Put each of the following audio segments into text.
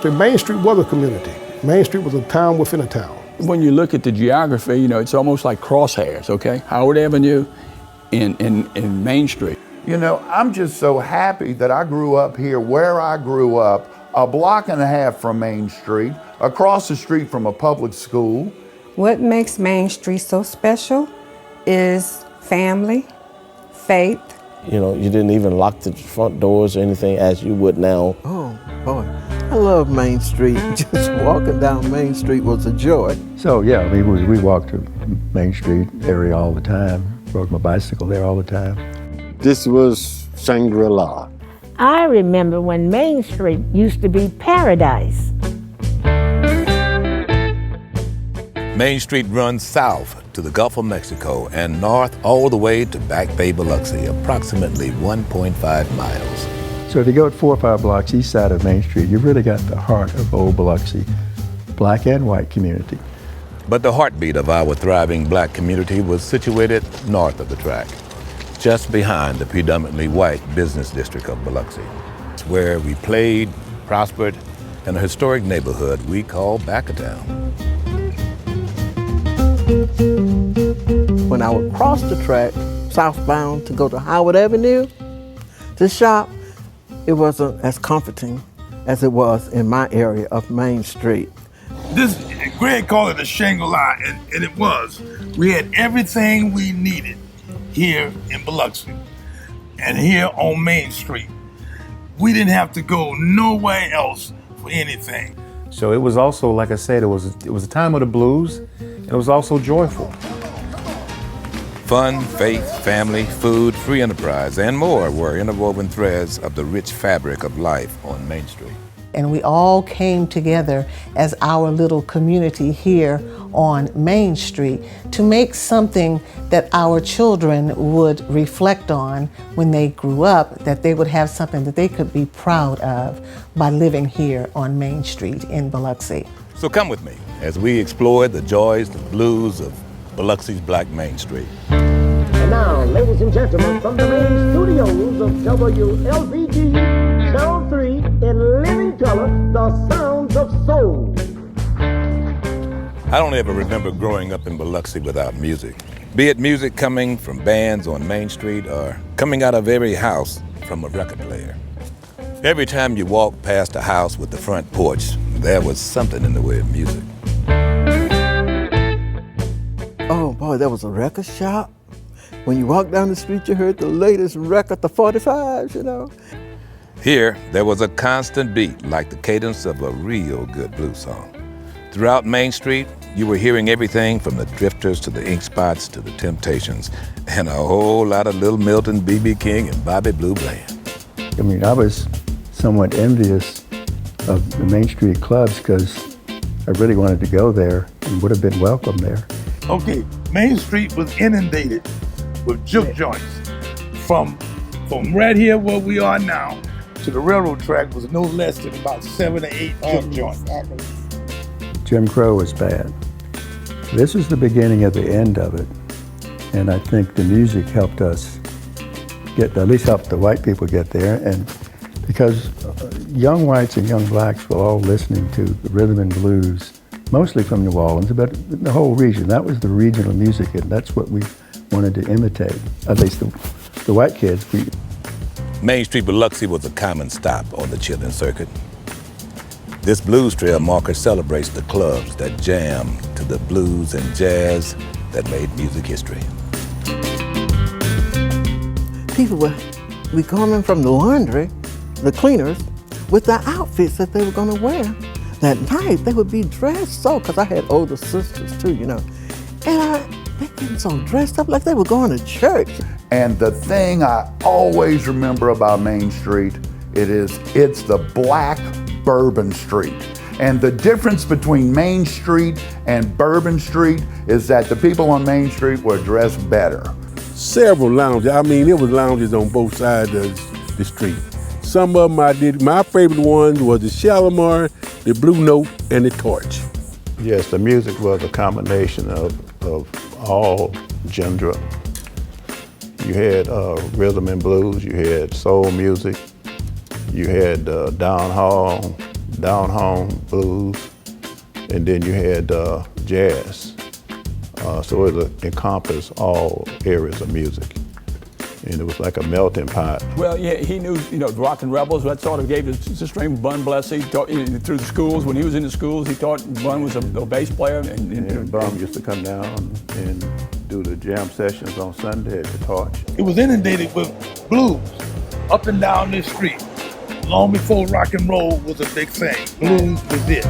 The Main Street was a community. Main Street was a town within a town. When you look at the geography, you know, it's almost like crosshairs, okay? Howard Avenue in Main Street. You know, I'm just so happy that I grew up here where I grew up, a block and a half from Main Street, across the street from a public school. What makes Main Street so special is family, faith. You know, you didn't even lock the front doors or anything as you would now. Oh, boy. I love Main Street. Just walking down Main Street was a joy. So, yeah, I mean, we walked to Main Street area all the time. Rode my bicycle there all the time. This was Shangri-La. I remember when Main Street used to be paradise. Main Street runs south to the Gulf of Mexico and north all the way to Back Bay, Biloxi, approximately 1.5 miles. So if you go 4 or 5 blocks east side of Main Street, you've really got the heart of old Biloxi, black and white community. But the heartbeat of our thriving black community was situated north of the track, just behind the predominantly white business district of Biloxi. It's where we played, prospered, in a historic neighborhood we call Back-A-Town. When I would cross the track southbound to go to Howard Avenue to shop, it wasn't as comforting as it was in my area of Main Street. This, Greg called it a Shangri-La, and it was. We had everything we needed here in Biloxi and here on Main Street. We didn't have to go nowhere else for anything. So it was also, like I said, it was a time of the blues, and it was also joyful. Fun, faith, family, food, free enterprise, and more were interwoven threads of the rich fabric of life on Main Street. And we all came together as our little community here on Main Street to make something that our children would reflect on when they grew up, that they would have something that they could be proud of by living here on Main Street in Biloxi. So come with me as we explore the joys, the blues of Biloxi's Black Main Street. And now, ladies and gentlemen, from the main studios of WLBG, Channel 3, in living color, the sounds of soul. I don't ever remember growing up in Biloxi without music. Be it music coming from bands on Main Street or coming out of every house from a record player. Every time you walked past a house with the front porch, there was something in the way of music. Oh boy, there was a record shop. When you walked down the street, you heard the latest record, the 45s, you know. Here, there was a constant beat like the cadence of a real good blues song. Throughout Main Street, you were hearing everything from the Drifters to the Ink Spots to the Temptations, and a whole lot of Little Milton, B.B. King, and Bobby Blue Bland. I mean, I was somewhat envious of the Main Street clubs because I really wanted to go there and would have been welcome there. Okay, Main Street was inundated with juke joints. From right here where we are now to the railroad track was no less than about 7 or 8 juke joints. Jim Crow was bad. This was the beginning of the end of it, and I think the music helped us get, at least helped the white people get there, and because young whites and young blacks were all listening to the rhythm and blues, mostly from New Orleans, but the whole region. That was the regional music, and that's what we wanted to imitate, at least the white kids. Main Street Biloxi was a common stop on the chillin' circuit. This blues trail marker celebrates the clubs that jam to the blues and jazz that made music history. People would be coming from the laundry, the cleaners, with the outfits that they were gonna wear. That night, they would be dressed so, because I had older sisters too, you know. And they getting so dressed up like they were going to church. And the thing I always remember about Main Street, it's the black Bourbon Street. And the difference between Main Street and Bourbon Street is that the people on Main Street were dressed better. Several lounges. I mean, there was lounges on both sides of the street. Some of them I did. My favorite ones was the Shalimar, the Blue Note, and the Torch. Yes, the music was a combination of all genre. You had rhythm and blues, you had soul music, you had dancehall, down home blues, and then you had jazz. So it encompassed all areas of music. And it was like a melting pot. Well, yeah, he knew, the Rock and Rebels. That sort of gave the string. Bun Blessy taught through the schools. When he was in the schools, he taught Bun was a bass player. And Bum used to come down and do the jam sessions on Sunday at the Torch. It was inundated with blues up and down this street. Long before rock and roll was a big thing, blues was it.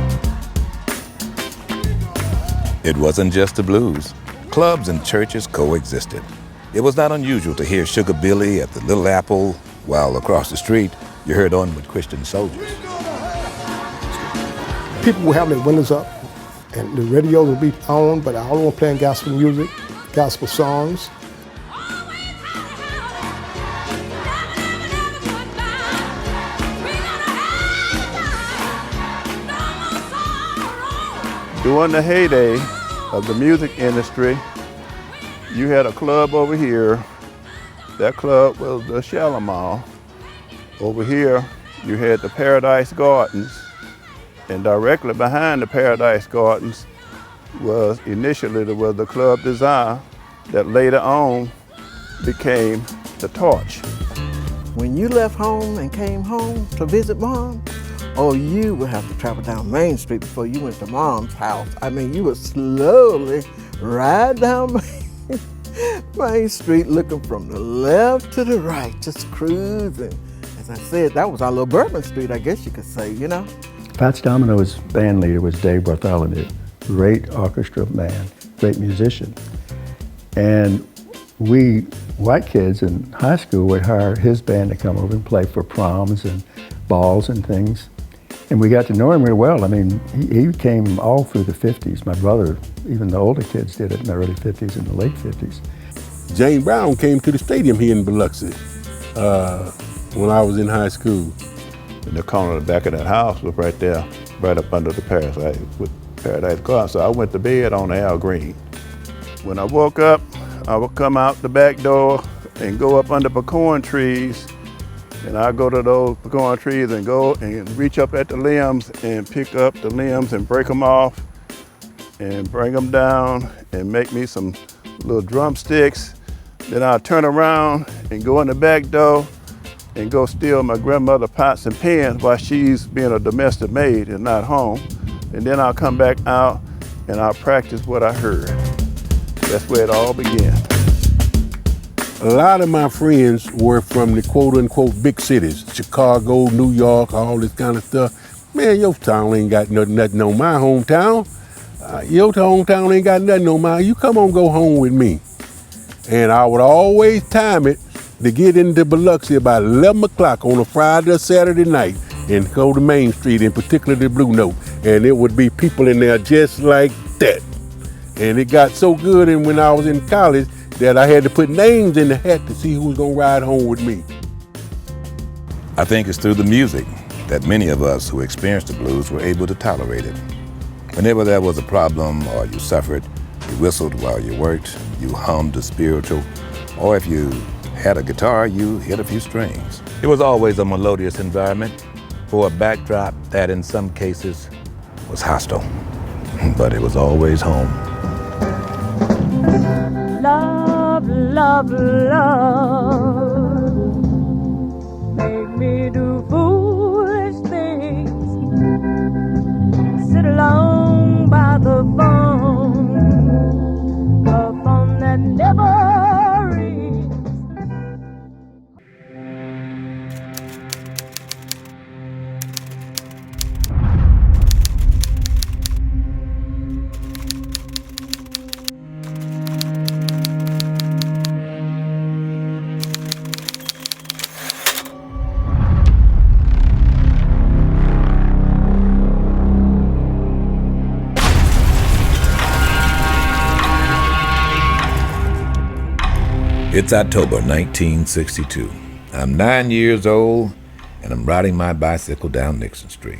It wasn't just the blues. Clubs and churches coexisted. It was not unusual to hear Sugar Billy at the Little Apple, while across the street, you heard Onward Christian Soldiers. People would have their windows up, and the radios would be on, but all of them playing gospel music, gospel songs. During the heyday of the music industry, you had a club over here. That club was the Shalimar. Over here, you had the Paradise Gardens. And directly behind the Paradise Gardens was initially the Club Desire that later on became the Torch. When you left home and came home to visit Mom, you would have to travel down Main Street before you went to Mom's house. I mean, you would slowly ride down Main Street looking from the left to the right, just cruising. As I said, that was our little Bourbon Street, I guess you could say, Fats Domino's band leader was Dave Bartholomew, great orchestra man, great musician. And we white kids in high school would hire his band to come over and play for proms and balls and things. And we got to know him real well. I mean, he came all through the 50s. My brother, even the older kids did it in the early 50s and the late 50s. James Brown came to the stadium here in Biloxi when I was in high school. In the corner of the back of that house was right there, right up under the Paradise Garden. So I went to bed on Al Green. When I woke up, I would come out the back door and go up under pecan trees. And I go to those pecan trees and go and reach up at the limbs and pick up the limbs and break them off and bring them down and make me some little drumsticks. Then I'll turn around and go in the back door and go steal my grandmother pots and pans while she's being a domestic maid and not home. And then I'll come back out and I'll practice what I heard. That's where it all began. A lot of my friends were from the quote-unquote big cities, Chicago, New York, all this kind of stuff. Man, your town ain't got nothing on my hometown. Your hometown ain't got nothing on mine. You come on, go home with me. And I would always time it to get into Biloxi about 11 o'clock on a Friday or Saturday night and go to Main Street, in particular the Blue Note. And it would be people in there just like that. And it got so good, and when I was in college, that I had to put names in the hat to see who was gonna ride home with me. I think it's through the music that many of us who experienced the blues were able to tolerate it. Whenever there was a problem or you suffered, you whistled while you worked, you hummed a spiritual, or if you had a guitar, you hit a few strings. It was always a melodious environment for a backdrop that in some cases was hostile, but it was always home. Love, love, love, make me do foolish things, sit alone by the phone, a phone that never rings. It's October 1962. I'm 9 years old and I'm riding my bicycle down Nixon Street.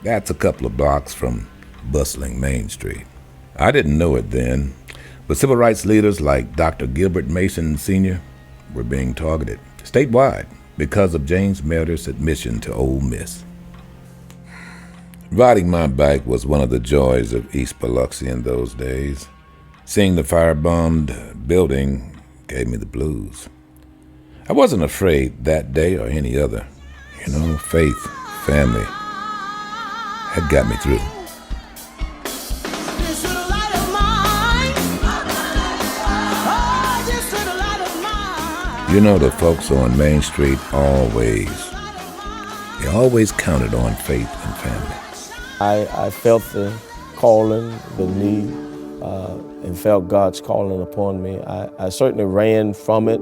That's a couple of blocks from bustling Main Street. I didn't know it then, but civil rights leaders like Dr. Gilbert Mason Sr. were being targeted statewide because of James Meredith's admission to Ole Miss. Riding my bike was one of the joys of East Biloxi in those days. Seeing the firebombed building gave me the blues. I wasn't afraid that day or any other. Faith, family had got me through. The folks on Main Street always counted on faith and family. I felt the calling, the need, and felt God's calling upon me. I certainly ran from it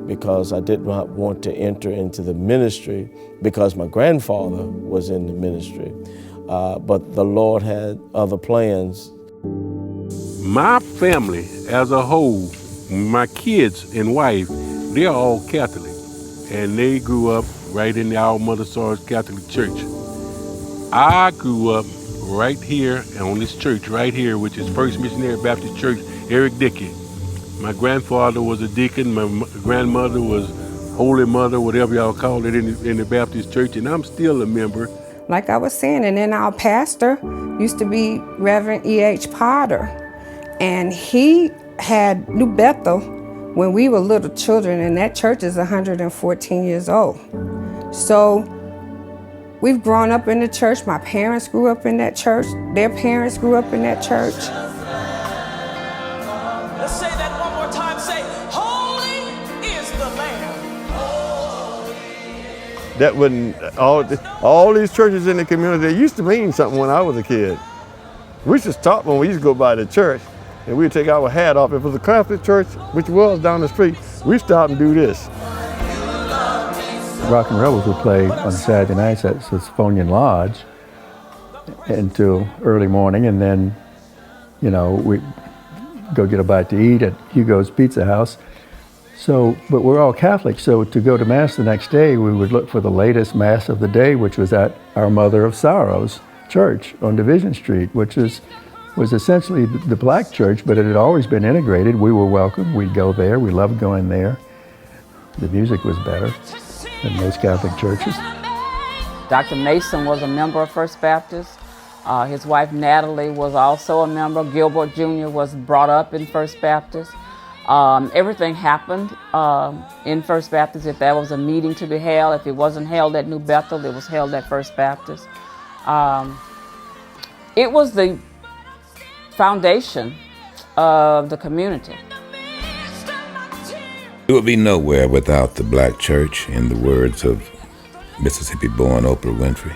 because I did not want to enter into the ministry because my grandfather was in the ministry. But the Lord had other plans. My family as a whole, my kids and wife, they're all Catholic. And they grew up right in our Mother Sorrow's Catholic Church. I grew up right here on this church right here, which is First Missionary Baptist Church, Eric Dickey. My grandfather was a deacon. My grandmother was Holy Mother, whatever y'all call it in the Baptist church, and I'm still a member. Like I was saying, and then our pastor used to be Reverend E.H. Potter, and he had New Bethel when we were little children, and that church is 114 years old. So we've grown up in the church. My parents grew up in that church. Their parents grew up in that church. Let's say that one more time. Say, holy is the Lamb. That wouldn't, all these churches in the community, they used to mean something when I was a kid. We used to stop when we used to go by the church, and we'd take our hat off. If it was a Catholic church, which was down the street, we'd stop and do this. Rock and Rebels would play on Saturday nights at Sisphonian Lodge until early morning, and then, we'd go get a bite to eat at Hugo's Pizza House. So, but we're all Catholic, so to go to Mass the next day, we would look for the latest Mass of the day, which was at our Mother of Sorrows church on Division Street, which was essentially the black church, but it had always been integrated. We were welcome. We'd go there. We loved going there. The music was better than most Catholic churches. Dr. Mason was a member of First Baptist. His wife Natalie was also a member. Gilbert Jr. was brought up in First Baptist. Everything happened in First Baptist. If there was a meeting to be held, if it wasn't held at New Bethel, it was held at First Baptist. It was the foundation of the community. It would be nowhere without the black church, in the words of Mississippi-born Oprah Winfrey.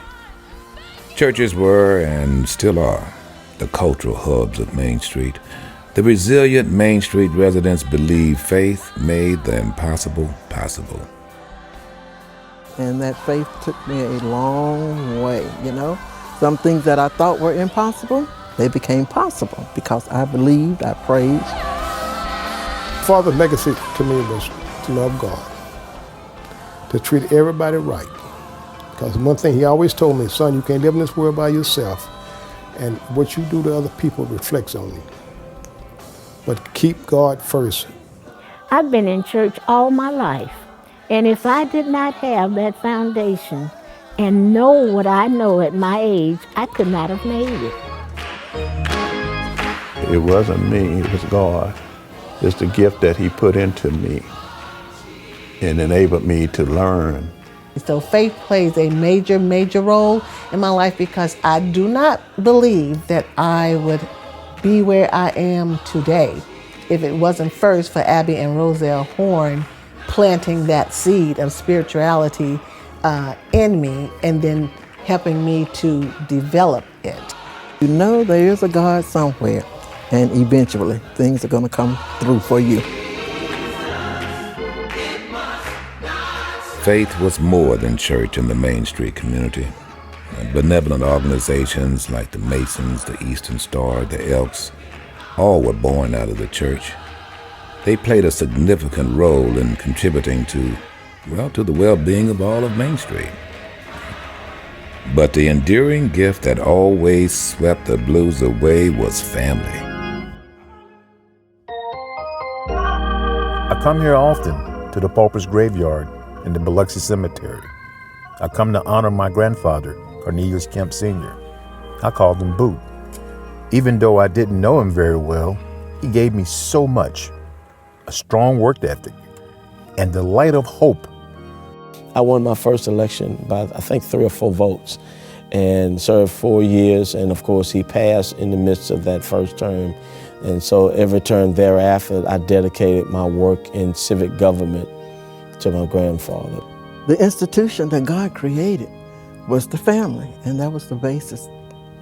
Churches were, and still are, the cultural hubs of Main Street. The resilient Main Street residents believe faith made the impossible possible. And that faith took me a long way, Some things that I thought were impossible, they became possible because I believed, I prayed. Father's legacy to me was to love God, to treat everybody right. Because one thing he always told me, son, you can't live in this world by yourself, and what you do to other people reflects on you. But keep God first. I've been in church all my life, and if I did not have that foundation and know what I know at my age, I could not have made it. It wasn't me, it was God. It's the gift that he put into me and enabled me to learn. So faith plays a major, major role in my life because I do not believe that I would be where I am today if it wasn't first for Abby and Roselle Horn planting that seed of spirituality in me and then helping me to develop it. There is a God somewhere, and eventually things are going to come through for you. Faith was more than church in the Main Street community. Benevolent organizations like the Masons, the Eastern Star, the Elks, all were born out of the church. They played a significant role in contributing to the well-being of all of Main Street. But the enduring gift that always swept the blues away was family. I come here often to the Pauper's Graveyard in the Biloxi Cemetery. I come to honor my grandfather, Cornelius Kemp Sr. I called him Boot. Even though I didn't know him very well, he gave me so much. A strong work ethic and the light of hope. I won my first election by, I think, 3 or 4 votes and served 4 years. And of course, he passed in the midst of that first term. And so every term thereafter, I dedicated my work in civic government to my grandfather. The institution that God created was the family, and that was the basis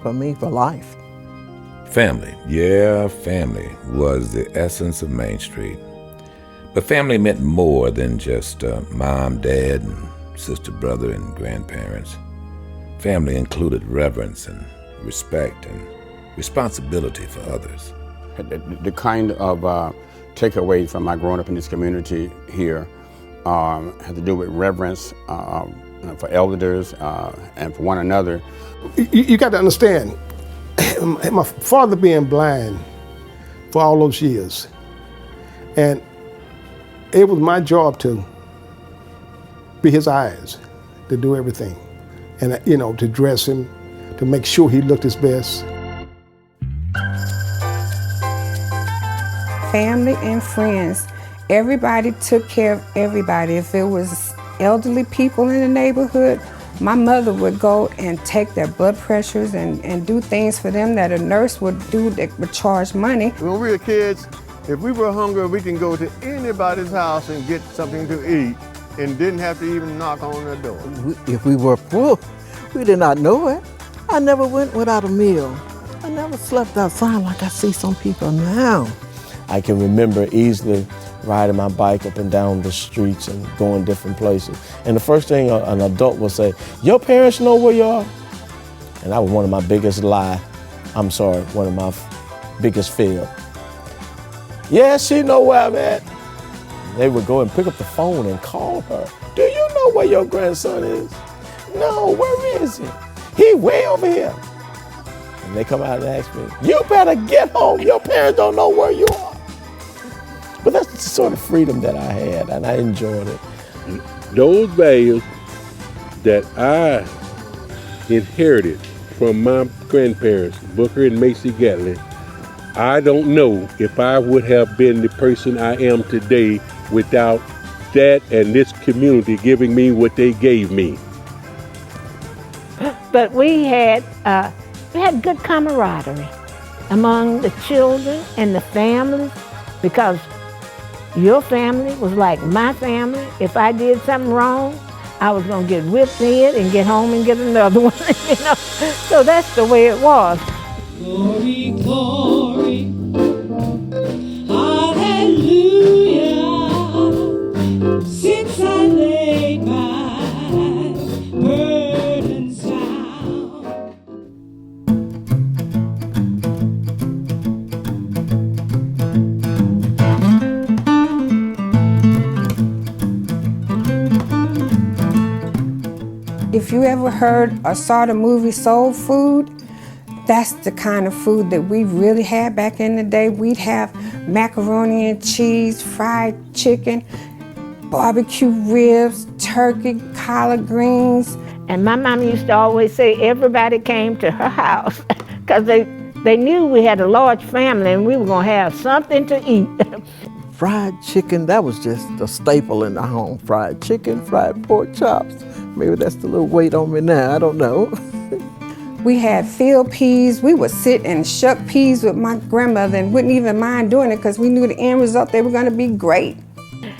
for me for life. Family, yeah, family was the essence of Main Street. But family meant more than just mom, dad, and sister, brother, and grandparents. Family included reverence and respect and responsibility for others. The kind of takeaway from my growing up in this community here had to do with reverence for elders and for one another. You got to understand, my father being blind for all those years, and it was my job to be his eyes, to do everything, and to dress him, to make sure he looked his best. Family and friends, everybody took care of everybody. If it was elderly people in the neighborhood, my mother would go and take their blood pressures and do things for them that a nurse would do that would charge money. When we were kids, if we were hungry, we can go to anybody's house and get something to eat and didn't have to even knock on their door. If we were poor, we did not know it. I never went without a meal. I never slept outside like I see some people now. I can remember easily riding my bike up and down the streets and going different places. And the first thing an adult will say, your parents know where you are? And that was one of my biggest one of my biggest fear. Yeah, she know where I'm at. They would go and pick up the phone and call her. Do you know where your grandson is? No, where is he? He way over here. And they come out and ask me, you better get home. Your parents don't know where you are. But that's the sort of freedom that I had, and I enjoyed it. Those values that I inherited from my grandparents, Booker and Macy Gatlin, I don't know if I would have been the person I am today without that and this community giving me what they gave me. But we had good camaraderie among the children and the families, because your family was like my family. If I did something wrong, I was gonna get whipped in and get home and get another one, So that's the way it was. Glory, glory, hallelujah, since I laid my burdens down. If you ever heard or saw the movie Soul Food, that's the kind of food that we really had back in the day. We'd have macaroni and cheese, fried chicken, barbecue ribs, turkey, collard greens. And my mom used to always say everybody came to her house because they knew we had a large family and we were gonna have something to eat. Fried chicken, that was just a staple in the home. Fried chicken, fried pork chops. Maybe that's the little weight on me now, I don't know. We had field peas. We would sit and shuck peas with my grandmother and wouldn't even mind doing it because we knew the end result, they were gonna be great.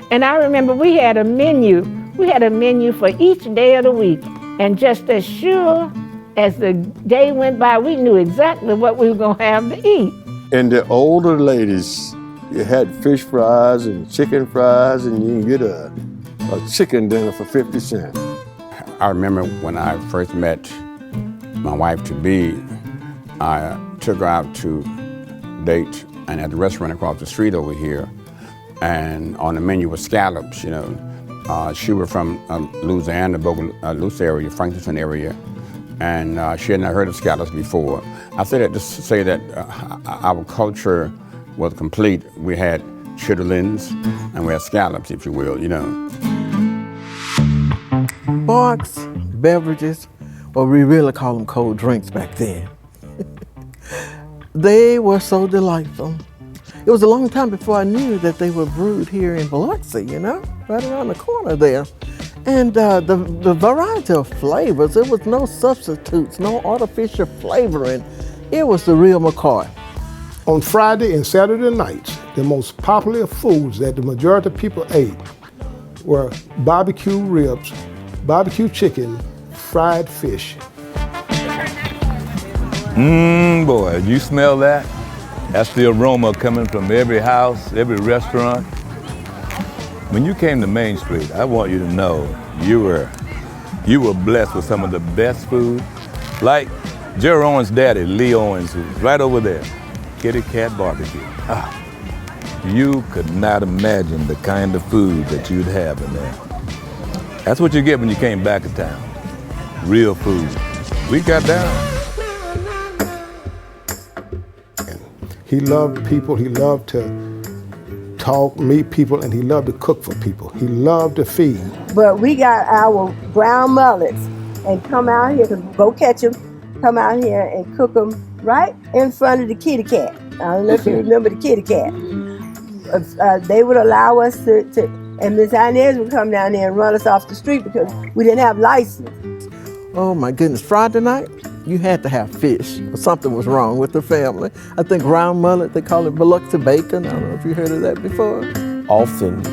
And I remember we had a menu. We had a menu for each day of the week. And just as sure as the day went by, we knew exactly what we were gonna have to eat. And the older ladies, you had fish fries and chicken fries, and you can get a chicken dinner for 50 cents. I remember when I first met my wife-to-be, I took her out to date and at the restaurant across the street over here, and on the menu was scallops, She was from Louisiana, Bogalusa area, Franklinton area, and she had not heard of scallops before. I say that just to say that our culture was complete. We had chitterlings and we had scallops, if you will, Barks, beverages, or we really call them cold drinks back then. They were so delightful. It was a long time before I knew that they were brewed here in Biloxi, you know, right around the corner there. And the variety of flavors, there was no substitutes, no artificial flavoring. It was the real McCoy. On Friday and Saturday nights, the most popular foods that the majority of people ate were barbecue ribs, barbecue chicken, fried fish. Boy, you smell that? That's the aroma coming from every house, every restaurant. When you came to Main Street, I want you to know you were blessed with some of the best food. Like Jerry Owens' daddy, Lee Owens, who's right over there, Kitty Cat Barbecue. You could not imagine the kind of food that you'd have in there. That's what you get when you came back to town. Real food. We got down. He loved people, he loved to talk, meet people, and he loved to cook for people. He loved to feed. But we got our ground mullets and come out here, go catch them, come out here and cook them right in front of the kitty cat. I don't know if you remember the kitty cat. They would allow us to and Miss Inez would come down there and run us off the street because we didn't have license. Oh my goodness, Friday night, you had to have fish or something was wrong with the family. I think ground mullet, they call it Biloxi bacon. I don't know if you heard of that before. Often,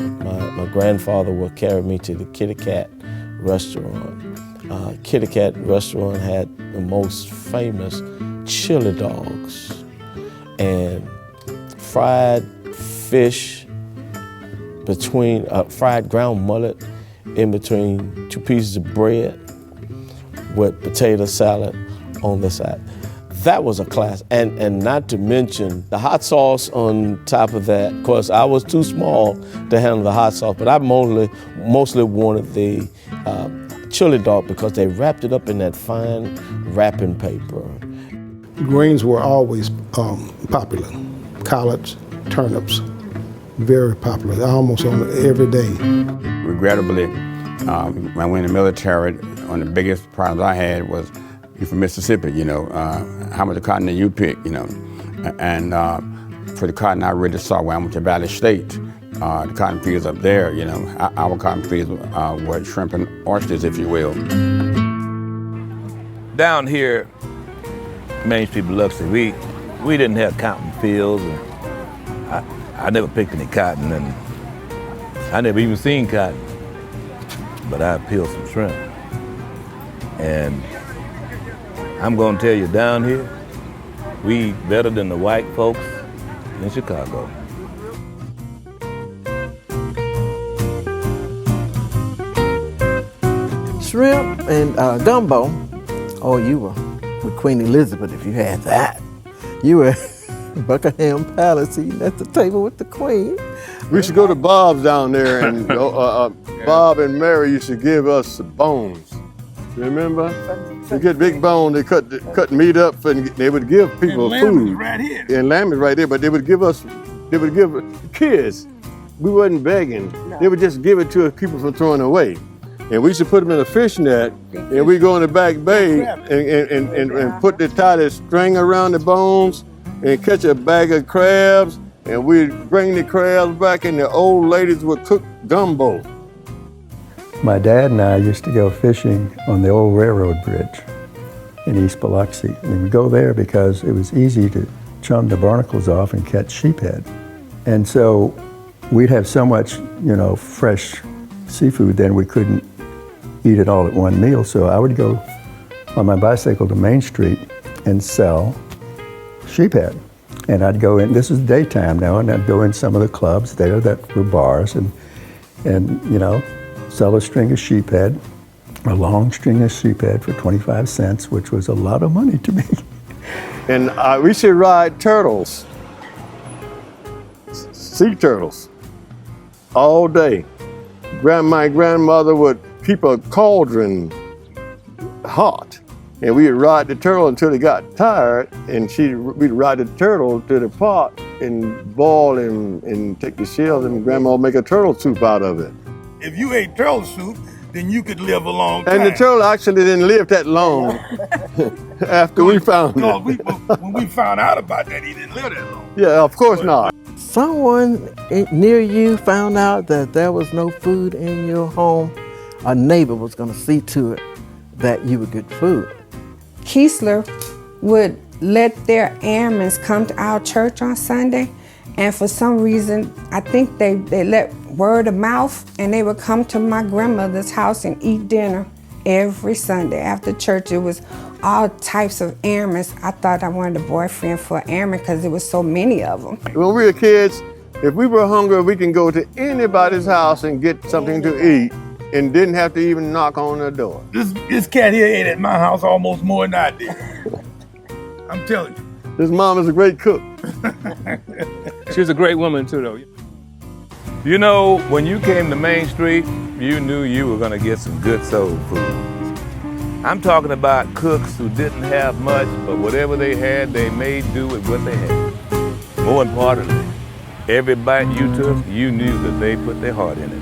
my grandfather would carry me to the Kitty Cat restaurant. Kitty Cat restaurant had the most famous chili dogs and fried fish between, fried ground mullet in between two pieces of bread with potato salad on the side. That was a class, and not to mention the hot sauce on top of that. Of course, I was too small to handle the hot sauce, but I mostly wanted the chili dog because they wrapped it up in that fine wrapping paper. Greens were always popular. Collards, turnips, very popular, almost on every day. Regrettably, when I went in the military, one of the biggest problems I had was, you're from Mississippi, you know, how much cotton did you pick, you know? And for the cotton I really saw when I went to Valley State, the cotton fields up there, you know, our cotton fields were shrimp and oysters, if you will. Down here, Main Street, Biloxi, we didn't have cotton fields. And I never picked any cotton, and I never even seen cotton. But I peeled some shrimp. And I'm gonna tell you, down here, we better than the white folks in Chicago. Shrimp and gumbo. Oh, you were with Queen Elizabeth if you had that. You were Buckingham Palace eating at the table with the Queen. We used to go to Bob's down there, and Bob and Mary used to give us bones. Remember? They get big bone, they cut meat up, and they would give people and food. Right here. And lamb is right there, but they would give kids. We wasn't begging. No. They would just give it to people from throwing away. And we used to put them in a fish net, and we go in the back bay and put the tie string around the bones and catch a bag of crabs, and we'd bring the crabs back, and the old ladies would cook gumbo. My dad and I used to go fishing on the old railroad bridge in East Biloxi. And we'd go there because it was easy to chum the barnacles off and catch sheephead. And so we'd have so much, you know, fresh seafood then we couldn't eat it all at one meal. So I would go on my bicycle to Main Street and sell sheephead. And I'd go in, this is daytime now, and I'd go in some of the clubs there that were bars and you know, sell a string of sheephead, a long string of sheephead for 25 cents, which was a lot of money to me. And we should ride turtles, sea turtles, all day. My grandmother would keep a cauldron hot, and we'd ride the turtle until it got tired, and we'd ride the turtle to the pot and boil and take the shells, and Grandma would make a turtle soup out of it. If you ate turtle soup, then you could live a long time. And the turtle actually didn't live that long. After we found No, it. when we found out about that, he didn't live that long. Yeah, of course not. Someone near you found out that there was no food in your home, a neighbor was going to see to it that you would get food. Keesler would let their airmen come to our church on Sunday, and for some reason, I think they let word of mouth, and they would come to my grandmother's house and eat dinner every Sunday after church. It was all types of airmen. I thought I wanted a boyfriend for an airman because there was so many of them. When we were kids, if we were hungry, we can go to anybody's house and get something to eat and didn't have to even knock on the door. This cat here ate at my house almost more than I did. I'm telling you. His mom is a great cook. She was a great woman too, though. You know, when you came to Main Street, you knew you were gonna get some good soul food. I'm talking about cooks who didn't have much, but whatever they had, they made do with what they had. More importantly, every bite you took, you knew that they put their heart in it.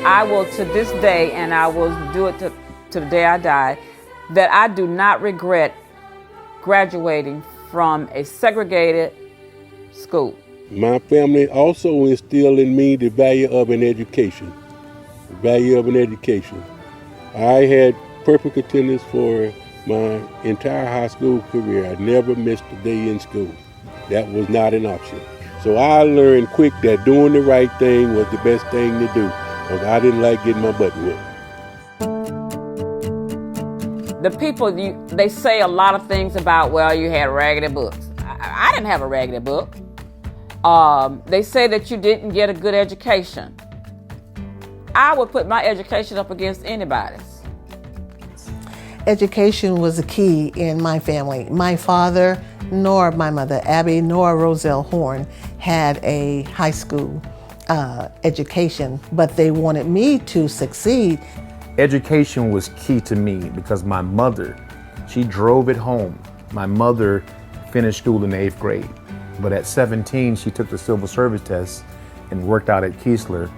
I will to this day, and I will do it to the day I die, that I do not regret graduating from a segregated school. My family also instilled in me the value of an education. The value of an education. I had perfect attendance for my entire high school career. I never missed a day in school. That was not an option. So I learned quick that doing the right thing was the best thing to do, because I didn't like getting my butt whooped. The people, they say a lot of things about, well, you had raggedy books. I didn't have a raggedy book. They say that you didn't get a good education. I would put my education up against anybody's. Education was a key in my family. My father, nor my mother, Abby, nor Roselle Horn, had a high school education, but they wanted me to succeed. Education was key to me because my mother, she drove it home. My mother finished school in the 8th grade, but at 17, she took the civil service test and worked out at Keesler,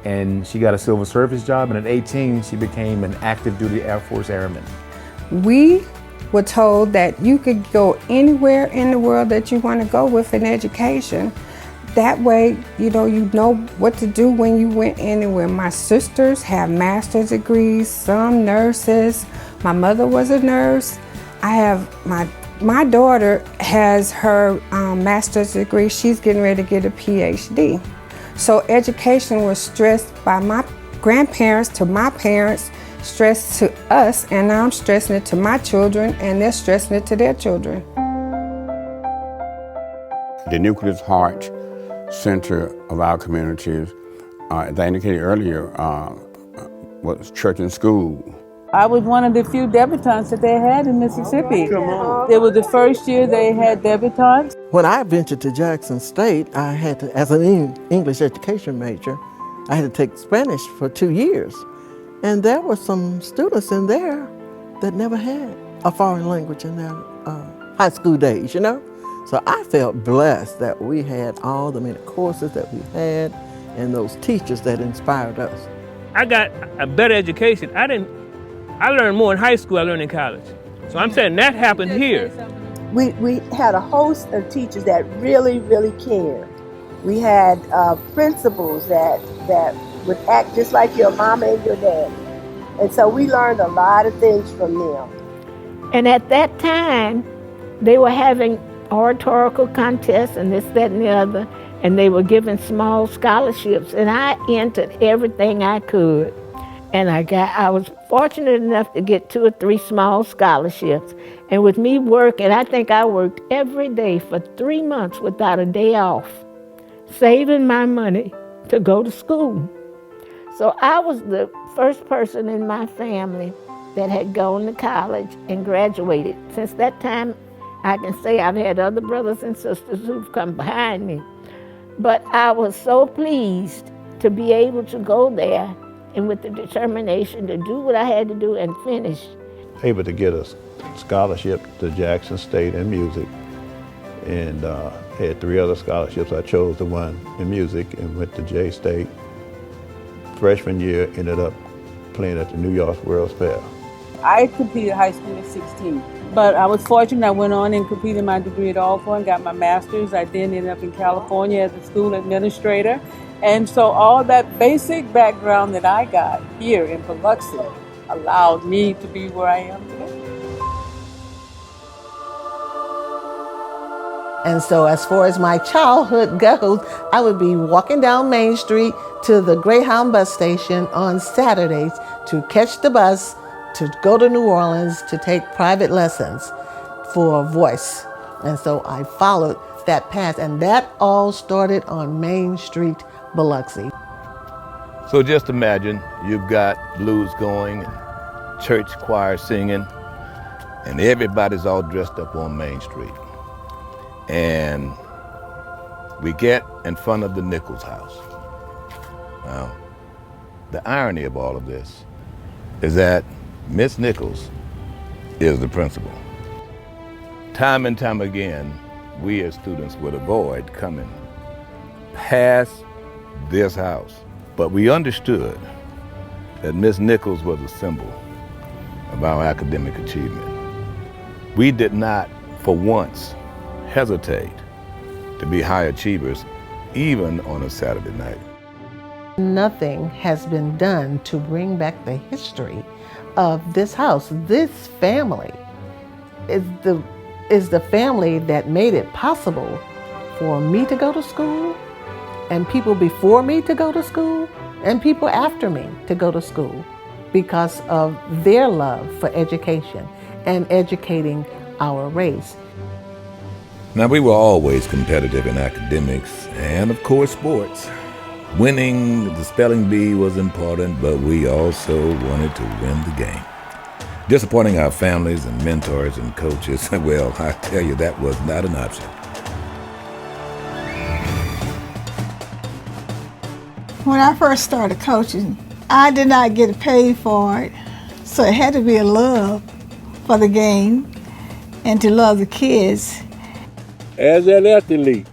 and she got a civil service job, and at 18, she became an active duty Air Force airman. We were told that you could go anywhere in the world that you want to go with an education. That way, you know what to do when you went anywhere. My sisters have master's degrees, some nurses. My mother was a nurse. I have my daughter has her master's degree. She's getting ready to get a PhD. So education was stressed by my grandparents to my parents, stressed to us, and now I'm stressing it to my children, and they're stressing it to their children. The nucleus heart center of our communities, as I indicated earlier, was church and school. I was one of the few debutantes that they had in Mississippi. It was the first year they had debutantes. When I ventured to Jackson State, I had to, as an English education major, I had to take Spanish for 2 years. And there were some students in there that never had a foreign language in their high school days, you know? So I felt blessed that we had all the many courses that we had and those teachers that inspired us. I got a better education. I learned more in high school than I learned in college. So I'm saying that happened here. We had a host of teachers that really, really cared. We had principals that would act just like your mama and your daddy. And so we learned a lot of things from them. And at that time, they were having oratorical contests and this, that, and the other, and they were giving small scholarships, and I entered everything I could. And I was fortunate enough to get 2 or 3 small scholarships. And with me working, I think I worked every day for 3 months without a day off, saving my money to go to school. So I was the first person in my family that had gone to college and graduated. Since that time, I can say I've had other brothers and sisters who've come behind me. But I was so pleased to be able to go there and with the determination to do what I had to do and finish. Able to get a scholarship to Jackson State in music, and had 3 other scholarships. I chose the one in music and went to J State. Freshman year, ended up playing at the New York World's Fair. I completed high school at 16, but I was fortunate. I went on and completed my degree at Alford and got my master's. I then ended up in California as a school administrator. And so all that basic background that I got here in Biloxi allowed me to be where I am today. And so as far as my childhood goes, I would be walking down Main Street to the Greyhound bus station on Saturdays to catch the bus to go to New Orleans to take private lessons for voice. And so I followed that path, and that all started on Main Street, Biloxi. So just imagine you've got blues going, and church choir singing, and everybody's all dressed up on Main Street. And we get in front of the Nichols house. Now, the irony of all of this is that Miss Nichols is the principal. Time and time again, we as students would avoid coming past this house. But we understood that Miss Nichols was a symbol of our academic achievement. We did not, for once, hesitate to be high achievers, even on a Saturday night. Nothing has been done to bring back the history of this house. This family is the family that made it possible for me to go to school, and people before me to go to school, and people after me to go to school, because of their love for education and educating our race. Now, we were always competitive in academics and, of course, sports. Winning the spelling bee was important, but we also wanted to win the game. Disappointing our families and mentors and coaches, well, I tell you, that was not an option. When I first started coaching, I did not get paid for it, so it had to be a love for the game and to love the kids. As an athlete,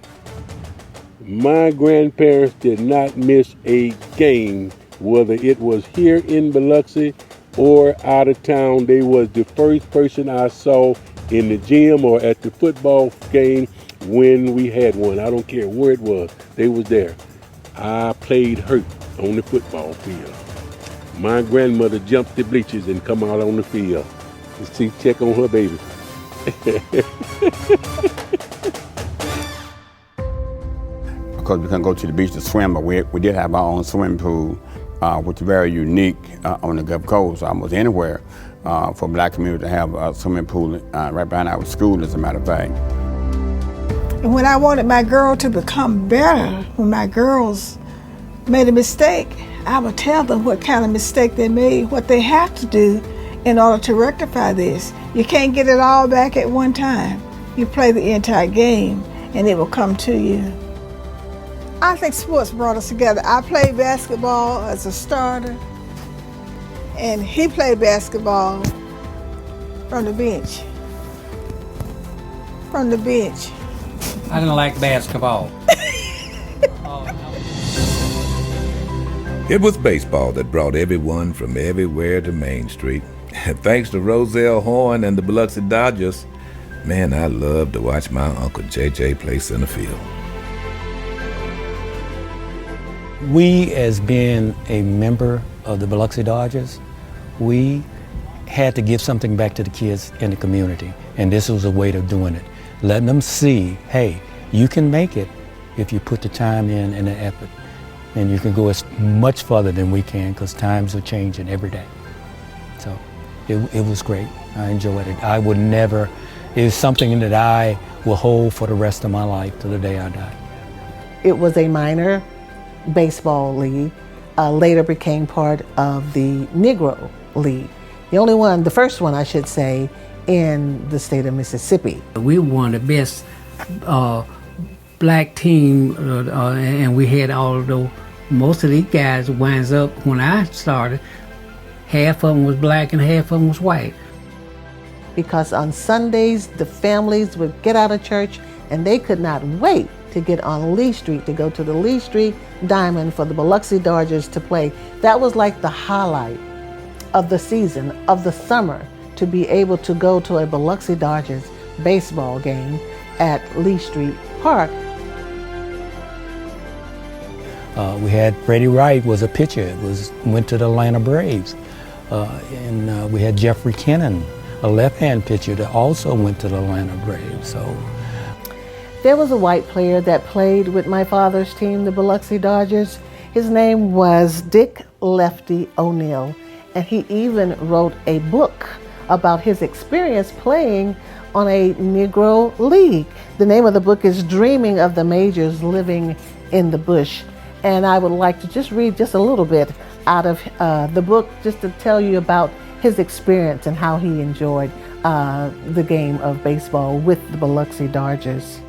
my grandparents did not miss a game, whether it was here in Biloxi or out of town. They was the first person I saw in the gym or at the football game when we had one. I don't care where it was, they was there. I played hurt on the football field. My grandmother jumped the bleachers and come out on the field to see, check on her baby. Because we couldn't go to the beach to swim, but we did have our own swimming pool, which is very unique on the Gulf Coast, almost anywhere, for black community to have a swimming pool right behind our school, as a matter of fact. And when I wanted my girl to become better, when my girls made a mistake, I would tell them what kind of mistake they made, what they have to do in order to rectify this. You can't get it all back at one time. You play the entire game and it will come to you. I think sports brought us together. I played basketball as a starter, and he played basketball from the bench. From the bench. I didn't like basketball. It was baseball that brought everyone from everywhere to Main Street. Thanks to Roselle Horn and the Biloxi Dodgers, man, I loved to watch my Uncle JJ play center field. We, as being a member of the Biloxi Dodgers, we had to give something back to the kids in the community, and this was a way of doing it. Letting them see, hey, you can make it if you put the time in and the effort, and you can go as much further than we can, because times are changing every day. So it was great. I enjoyed it. I would never, it is something that I will hold for the rest of my life to the day I die. It was a minor Baseball League, later became part of the Negro League. The only one, the first one I should say, in the state of Mississippi. We won the best black team, and we had all of those. Most of these guys winds up, when I started, half of them was black and half of them was white. Because on Sundays, the families would get out of church and they could not wait to get on Lee Street, to go to the Lee Street Diamond for the Biloxi Dodgers to play. That was like the highlight of the season, of the summer, to be able to go to a Biloxi Dodgers baseball game at Lee Street Park. We had Freddie Wright was a pitcher, went to the Atlanta Braves. And we had Jeffrey Kennan, a left-hand pitcher that also went to the Atlanta Braves. So there was a white player that played with my father's team, the Biloxi Dodgers. His name was Dick Lefty O'Neill, and he even wrote a book about his experience playing on a Negro league. The name of the book is Dreaming of the Majors, Living in the Bush. And I would like to just read just a little bit out of the book, just to tell you about his experience and how he enjoyed the game of baseball with the Biloxi Dodgers.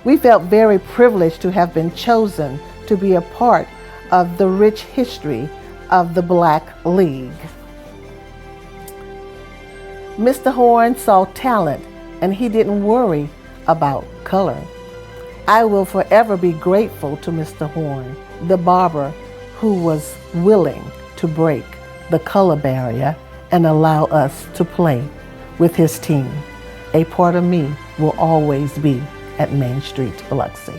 We felt very privileged to have been chosen to be a part of the rich history of the Black League. Mr. Horn saw talent and he didn't worry about color. I will forever be grateful to Mr. Horn, the barber who was willing to break the color barrier and allow us to play with his team. A part of me will always be at Main Street, Biloxi.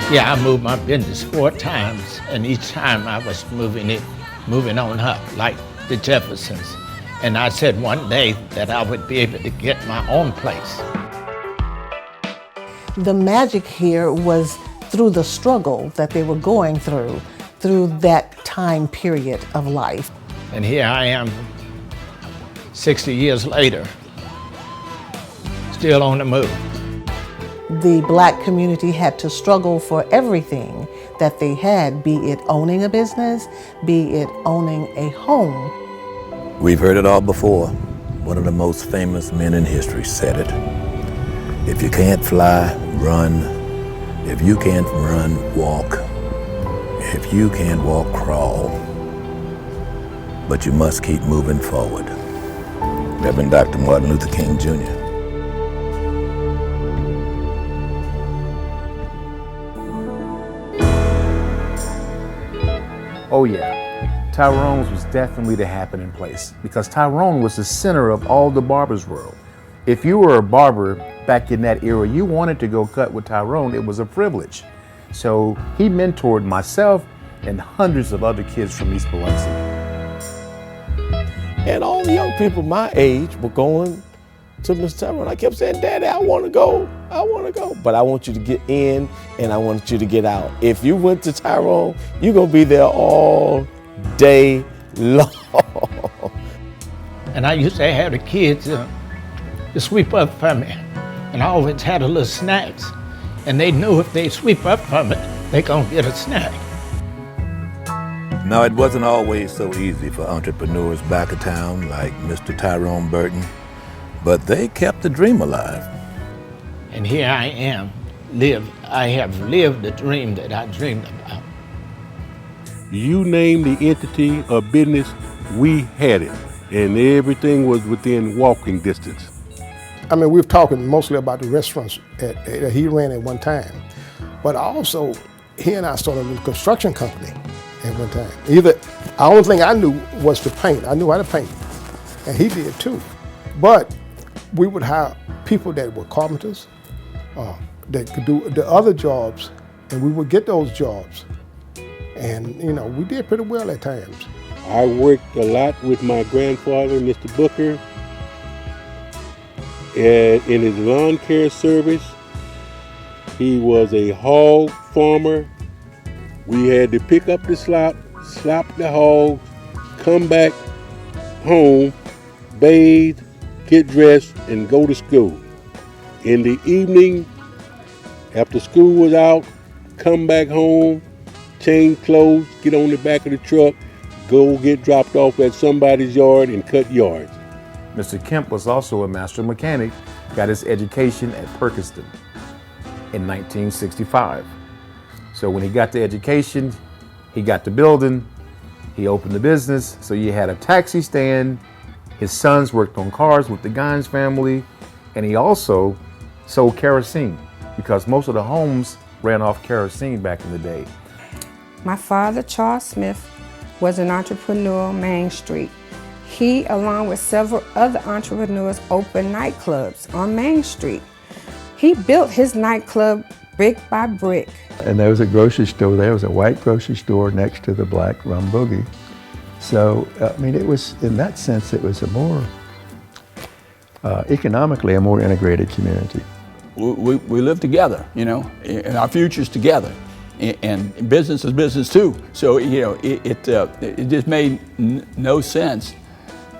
Yeah, I moved my business 4 times, and each time I was moving on up, like the Jeffersons. And I said one day that I would be able to get my own place. The magic here was through the struggle that they were going through that time period of life. And here I am, 60 years later, still on the move. The Black community had to struggle for everything that they had, be it owning a business, be it owning a home. We've heard it all before. One of the most famous men in history said it. If you can't fly, run. If you can't run, walk. If you can't walk, crawl. But you must keep moving forward. Reverend Dr. Martin Luther King, Jr. Oh yeah, Tyrone's was definitely the happening place because Tyrone was the center of all the barbers' world. If you were a barber back in that era, you wanted to go cut with Tyrone, it was a privilege. So he mentored myself and hundreds of other kids from East Biloxi. And all the young people my age were going to Mr. Tyrone. I kept saying, Daddy, I want to go. But I want you to get in and I want you to get out. If you went to Tyrone, you're going to be there all day long. And I used to have the kids to sweep up for me. And I always had a little snacks. And they knew if they sweep up from it, they're going to get a snack. Now, it wasn't always so easy for entrepreneurs back of town like Mr. Tyrone Burton, but they kept the dream alive. And here I am, I have lived the dream that I dreamed about. You name the entity or business, we had it. And everything was within walking distance. I mean, we're talking mostly about the restaurants that he ran at one time. But also, he and I started a construction company at one time. The only thing I knew was to paint. I knew how to paint, and he did too. But we would hire people that were carpenters, that could do the other jobs, and we would get those jobs. And, you know, we did pretty well at times. I worked a lot with my grandfather, Mr. Booker, in his lawn care service. He was a hog farmer. We had to pick up the slop the hog, come back home, bathe, get dressed, and go to school. In the evening, after school was out, come back home, change clothes, get on the back of the truck, go get dropped off at somebody's yard and cut yards. Mr. Kemp was also a master mechanic, got his education at Perkiston in 1965. So when he got the education, he got the building, he opened the business, so you had a taxi stand, his sons worked on cars with the Gines family, and he also sold kerosene because most of the homes ran off kerosene back in the day. My father, Charles Smith, was an entrepreneur on Main Street. He, along with several other entrepreneurs, opened nightclubs on Main Street. He built his nightclub brick by brick. And there was a grocery store there. It was a white grocery store next to the black Rum Boogie. So, I mean, it was, in that sense, it was a more, economically, a more integrated community. We live together, you know, and our future's together. And business is business too. So, you know, it just made no sense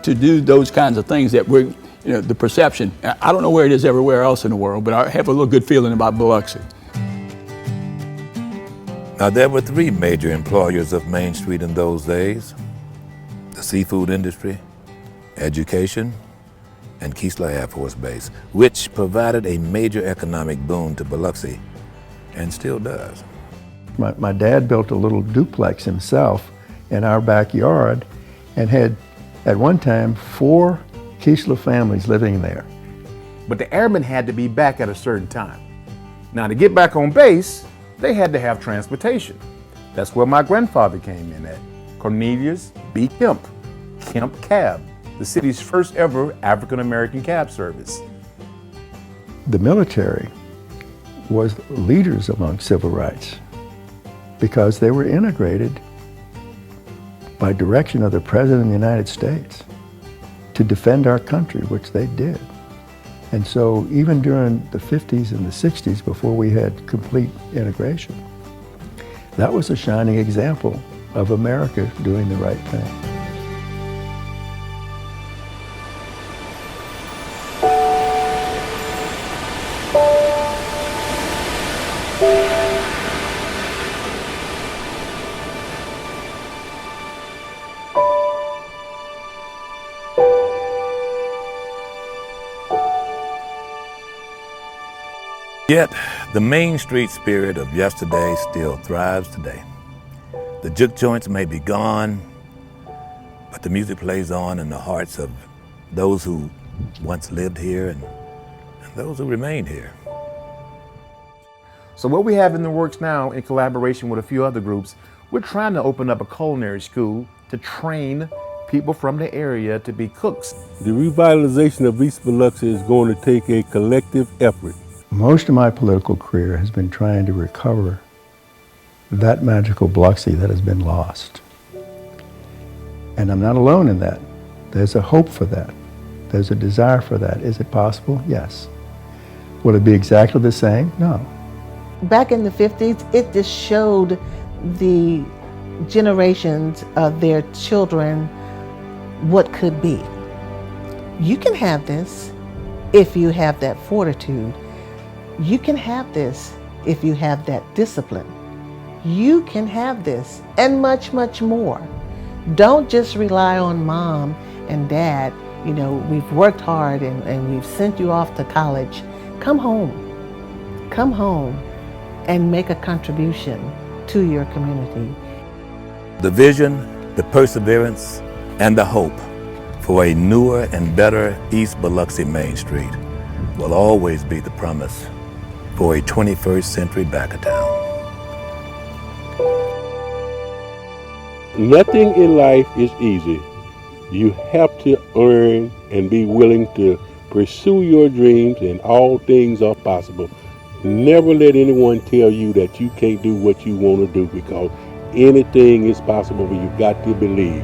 to do those kinds of things that we're, you know, the perception. I don't know where it is everywhere else in the world, but I have a little good feeling about Biloxi. Now, there were three major employers of Main Street in those days: the seafood industry, education, and Keesler Air Force Base, which provided a major economic boon to Biloxi, and still does. My dad built a little duplex himself in our backyard and had, at one time, 4 Keesler families living there. But the airmen had to be back at a certain time. Now, to get back on base, they had to have transportation. That's where my grandfather came in at, Cornelius B. Kemp, Kemp Cab, the city's first ever African-American cab service. The military was leaders among civil rights because they were integrated by direction of the President of the United States to defend our country, which they did. And so even during the 50s and the 60s, before we had complete integration, that was a shining example of America doing the right thing. Yet, the Main Street spirit of yesterday still thrives today. The juke joints may be gone, but the music plays on in the hearts of those who once lived here and those who remain here. So what we have in the works now, in collaboration with a few other groups, we're trying to open up a culinary school to train people from the area to be cooks. The revitalization of East Biloxi is going to take a collective effort. Most of my political career has been trying to recover that magical Biloxi that has been lost. And I'm not alone in that. There's a hope for that. There's a desire for that. Is it possible? Yes. Will it be exactly the same? No. Back in the 50s, it just showed the generations of their children what could be. You can have this if you have that fortitude. You can have this if you have that discipline. You can have this and much, much more. Don't just rely on mom and dad. You know, we've worked hard and we've sent you off to college. Come home. Come home and make a contribution to your community. The vision, the perseverance, and the hope for a newer and better East Biloxi Main Street will always be the promise for a 21st century back of town. Nothing in life is easy. You have to earn and be willing to pursue your dreams, and all things are possible. Never let anyone tell you that you can't do what you want to do, because anything is possible, but you've got to believe.